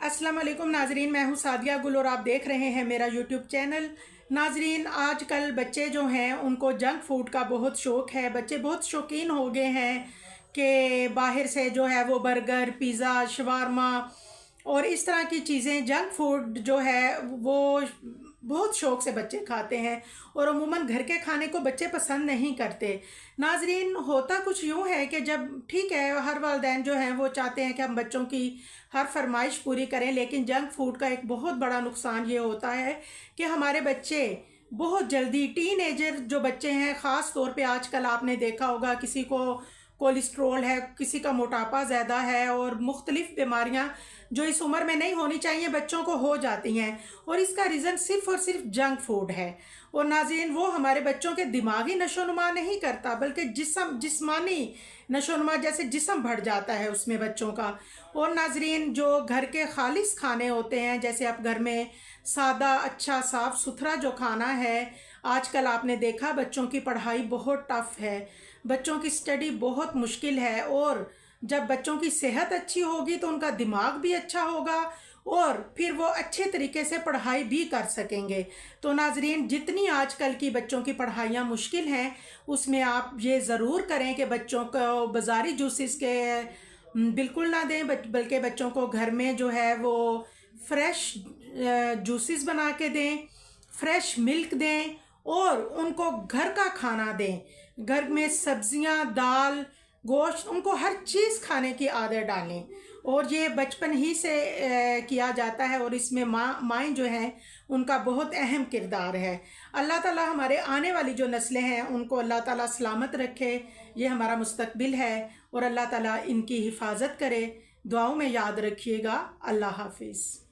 अस्सलाम वालेकुम नाजरीन, मैं हूं सादिया गुल और आप देख रहे हैं मेरा यूट्यूब चैनल। नाजरीन, आजकल बच्चे जो हैं उनको जंक फूड का बहुत शौक़ है। बच्चे बहुत शौकीन हो गए हैं कि बाहर से जो है वो बर्गर, पिज़्ज़ा, शवारमा और इस तरह की चीज़ें, जंक फूड जो है वो बहुत शौक़ से बच्चे खाते हैं और अमूमन घर के खाने को बच्चे पसंद नहीं करते। नाजरीन, होता कुछ यूँ है कि जब ठीक है, हर वालिदैन जो हैं वो चाहते हैं कि हम बच्चों की हर फरमाइश पूरी करें, लेकिन जंक फूड का एक बहुत बड़ा नुकसान ये होता है कि हमारे बच्चे बहुत जल्दी, टीनेजर जो बच्चे हैं, ख़ास तौर पे आजकल आपने देखा होगा किसी को कोलेस्ट्रोल है, किसी का मोटापा ज़्यादा है और मुख्तलिफ़ बीमारियां जो इस उम्र में नहीं होनी चाहिए बच्चों को हो जाती हैं, और इसका रीज़न सिर्फ़ और सिर्फ जंक फूड है। और नाज़रीन, वो हमारे बच्चों के दिमागी नशोनुमा नहीं करता बल्कि जिस्मानी नशोनुमा, जैसे जिस्म बढ़ जाता है उसमें बच्चों का। और नाज़रीन, जो घर के खालिस खाने होते हैं, जैसे आप घर में सादा, अच्छा, साफ़ सुथरा जो खाना है, आजकल आपने देखा बच्चों की पढ़ाई बहुत टफ़ है, बच्चों की स्टडी बहुत मुश्किल है, और जब बच्चों की सेहत अच्छी होगी तो उनका दिमाग भी अच्छा होगा और फिर वो अच्छे तरीके से पढ़ाई भी कर सकेंगे। तो नाजरीन, जितनी आजकल की बच्चों की पढ़ाइयाँ मुश्किल हैं, उसमें आप ये ज़रूर करें कि बच्चों को बाज़ारी जूसेस के बिल्कुल ना दें, बल्कि बच्चों को घर में जो है वो फ्रेश जूसेस बना के दें, फ्रेश मिल्क दें और उनको घर का खाना दें। घर में सब्जियां, दाल, गोश्त, उनको हर चीज़ खाने की आदत डालें, और ये बचपन ही से किया जाता है, और इसमें माएँ जो हैं उनका बहुत अहम किरदार है। अल्लाह ताला हमारे आने वाली जो नस्लें हैं उनको अल्लाह ताला सलामत रखे, ये हमारा मुस्तकबिल है, और अल्लाह ताला इनकी हिफाजत करे। दुआओं में याद रखिएगा। अल्लाह हाफिज़।